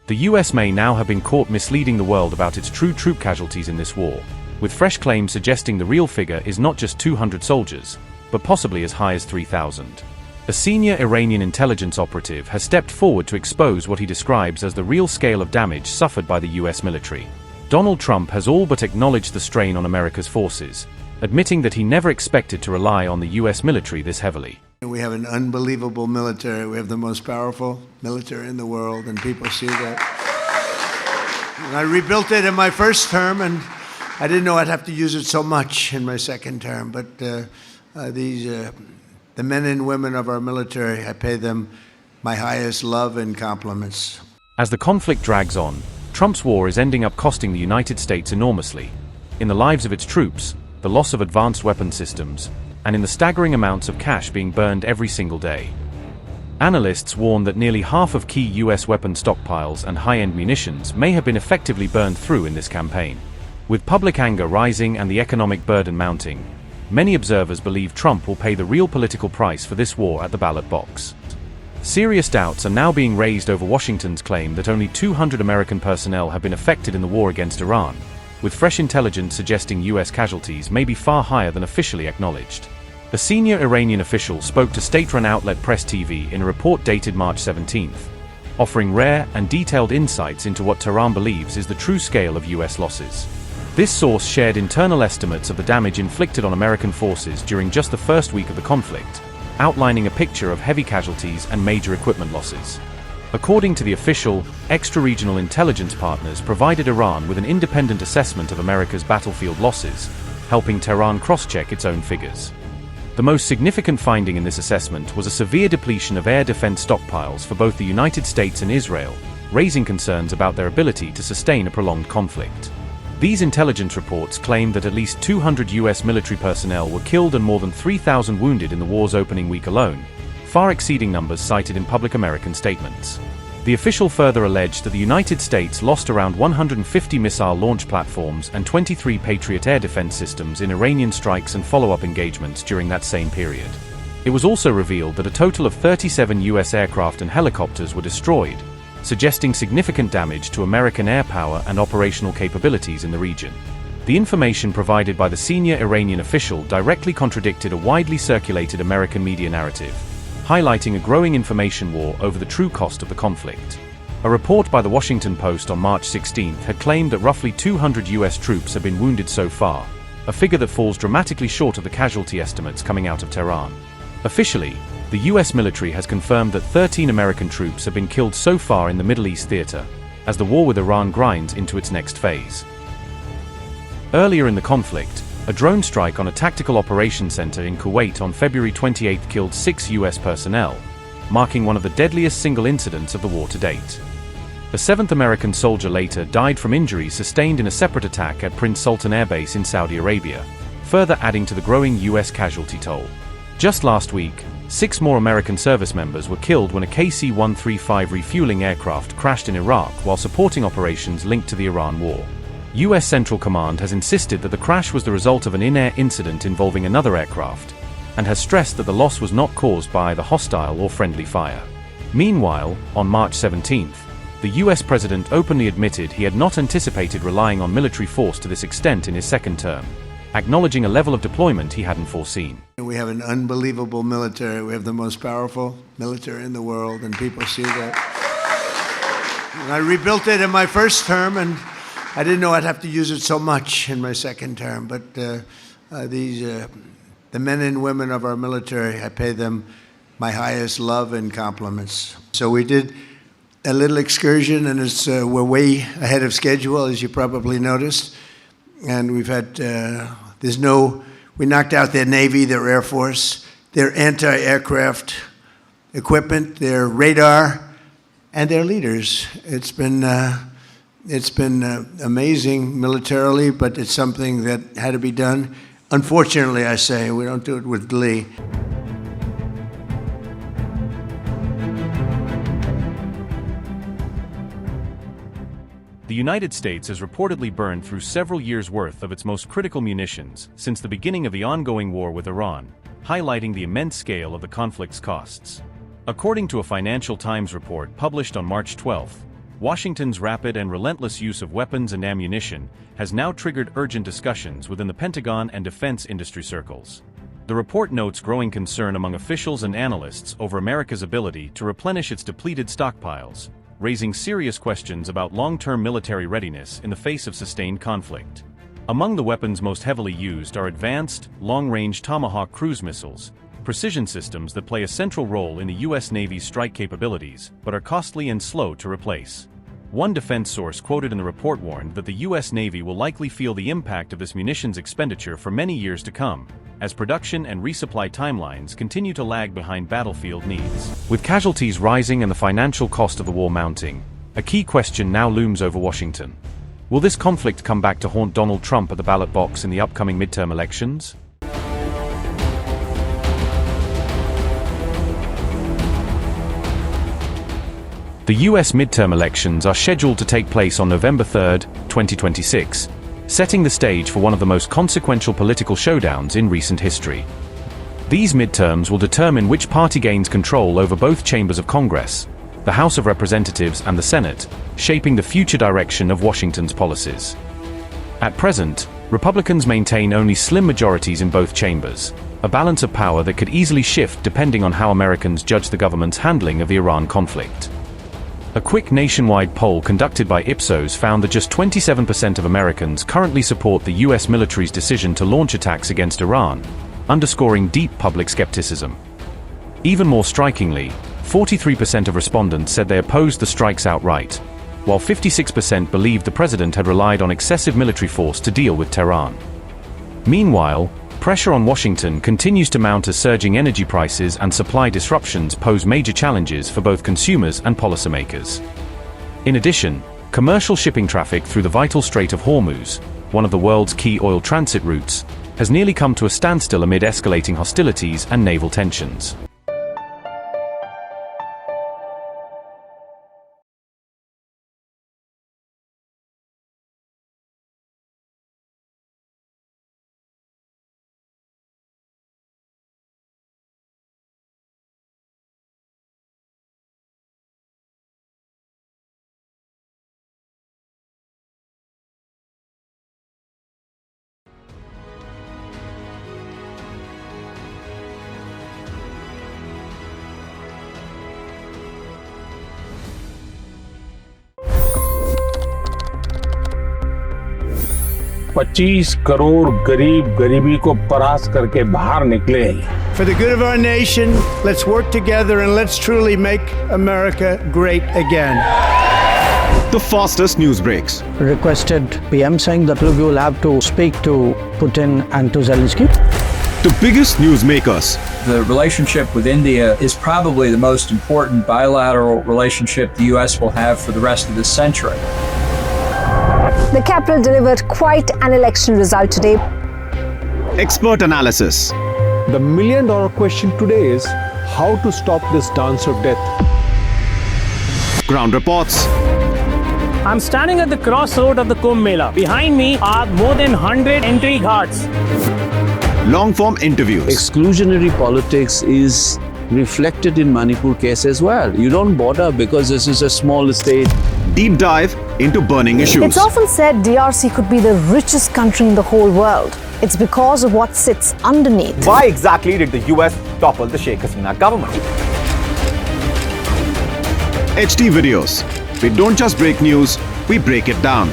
The US may now have been caught misleading the world about its true troop casualties in this war, with fresh claims suggesting the real figure is not just 200 soldiers, but possibly as high as 3,000. A senior Iranian intelligence operative has stepped forward to expose what he describes as the real scale of damage suffered by the US military. Donald Trump has all but acknowledged the strain on America's forces, admitting that he never expected to rely on the US military this heavily. We have an unbelievable military. We have the most powerful military in the world, and people see that. And I rebuilt it in my first term, and I didn't know I'd have to use it so much in my second term. But the men and women of our military, I pay them my highest love and compliments. As the conflict drags on, Trump's war is ending up costing the United States enormously, in the lives of its troops, the loss of advanced weapon systems, and in the staggering amounts of cash being burned every single day. Analysts warn that nearly half of key US weapon stockpiles and high-end munitions may have been effectively burned through in this campaign. With public anger rising and the economic burden mounting, many observers believe Trump will pay the real political price for this war at the ballot box. Serious doubts are now being raised over Washington's claim that only 200 American personnel have been affected in the war against Iran, with fresh intelligence suggesting US casualties may be far higher than officially acknowledged. A senior Iranian official spoke to state-run outlet Press TV in a report dated March 17, offering rare and detailed insights into what Tehran believes is the true scale of US losses. This source shared internal estimates of the damage inflicted on American forces during just the first week of the conflict, outlining a picture of heavy casualties and major equipment losses. According to the official, extra-regional intelligence partners provided Iran with an independent assessment of America's battlefield losses, helping Tehran cross-check its own figures. The most significant finding in this assessment was a severe depletion of air defense stockpiles for both the United States and Israel, raising concerns about their ability to sustain a prolonged conflict. These intelligence reports claim that at least 200 US military personnel were killed and more than 3,000 wounded in the war's opening week alone, far exceeding numbers cited in public American statements. The official further alleged that the United States lost around 150 missile launch platforms and 23 Patriot air defense systems in Iranian strikes and follow-up engagements during that same period. It was also revealed that a total of 37 US aircraft and helicopters were destroyed, suggesting significant damage to American air power and operational capabilities in the region. The information provided by the senior Iranian official directly contradicted a widely circulated American media narrative, highlighting a growing information war over the true cost of the conflict. A report by the Washington Post on March 16 had claimed that roughly 200 US troops have been wounded so far, a figure that falls dramatically short of the casualty estimates coming out of Tehran. Officially, the US military has confirmed that 13 American troops have been killed so far in the Middle East theater, as the war with Iran grinds into its next phase. Earlier in the conflict, a drone strike on a tactical operations center in Kuwait on February 28 killed 6 US personnel, marking one of the deadliest single incidents of the war to date. A 7th American soldier later died from injuries sustained in a separate attack at Prince Sultan Air Base in Saudi Arabia, further adding to the growing US casualty toll. Just last week, 6 more American service members were killed when a KC-135 refueling aircraft crashed in Iraq while supporting operations linked to the Iran war. US Central Command has insisted that the crash was the result of an in-air incident involving another aircraft, and has stressed that the loss was not caused by either hostile or friendly fire. Meanwhile, on March 17, the US president openly admitted he had not anticipated relying on military force to this extent in his second term, acknowledging a level of deployment he hadn't foreseen. We have an unbelievable military. We have the most powerful military in the world, and people see that. And I rebuilt it in my first term, and I didn't know I'd have to use it so much in my second term. But the men and women of our military, I pay them my highest love and compliments. So we did a little excursion, and we're way ahead of schedule, as you probably noticed. And we've had, we knocked out their Navy, their Air Force, their anti-aircraft equipment, their radar, and their leaders. It's been amazing militarily, but it's something that had to be done. Unfortunately, I say, we don't do it with glee. The United States has reportedly burned through several years' worth of its most critical munitions since the beginning of the ongoing war with Iran, highlighting the immense scale of the conflict's costs. According to a Financial Times report published on March 12, Washington's rapid and relentless use of weapons and ammunition has now triggered urgent discussions within the Pentagon and defense industry circles. The report notes growing concern among officials and analysts over America's ability to replenish its depleted stockpiles, raising serious questions about long-term military readiness in the face of sustained conflict. Among the weapons most heavily used are advanced, long-range Tomahawk cruise missiles, precision systems that play a central role in the U.S. Navy's strike capabilities, but are costly and slow to replace. One defense source quoted in the report warned that the U.S. Navy will likely feel the impact of this munitions expenditure for many years to come, as production and resupply timelines continue to lag behind battlefield needs. With casualties rising and the financial cost of the war mounting, a key question now looms over Washington. Will this conflict come back to haunt Donald Trump at the ballot box in the upcoming midterm elections? The U.S. midterm elections are scheduled to take place on November 3, 2026, setting the stage for one of the most consequential political showdowns in recent history. These midterms will determine which party gains control over both chambers of Congress, the House of Representatives and the Senate, shaping the future direction of Washington's policies. At present, Republicans maintain only slim majorities in both chambers, a balance of power that could easily shift depending on how Americans judge the government's handling of the Iran conflict. A quick nationwide poll conducted by Ipsos found that just 27% of Americans currently support the U.S. military's decision to launch attacks against Iran, underscoring deep public skepticism. Even more strikingly, 43% of respondents said they opposed the strikes outright, while 56% believed the president had relied on excessive military force to deal with Tehran. Meanwhile, pressure on Washington continues to mount as surging energy prices and supply disruptions pose major challenges for both consumers and policymakers. In addition, commercial shipping traffic through the vital Strait of Hormuz, one of the world's key oil transit routes, has nearly come to a standstill amid escalating hostilities and naval tensions. $25 crore गरीब गरीबी को परास्त करके बाहर निकले। For the good of our nation, let's work together and let's truly make America great again. The fastest news breaks. Requested PM saying that look, you will have to speak to Putin and to Zelensky. The biggest newsmakers. The relationship with India is probably the most important bilateral relationship the U.S. will have for the rest of this century. The capital delivered quite an election result today. Expert analysis. The million-dollar question today is how to stop this dance of death. Ground reports. I'm standing at the crossroad of the Kumbh Mela. Behind me are more than 100 entry ghats. Long-form interviews. Exclusionary politics is reflected in Manipur case as well. You don't bother because this is a small state. Deep dive into burning issues. It's often said DRC could be the richest country in the whole world. It's because of what sits underneath. Why exactly did the US topple the Sheikh Hasina government? HT videos. We don't just break news, we break it down.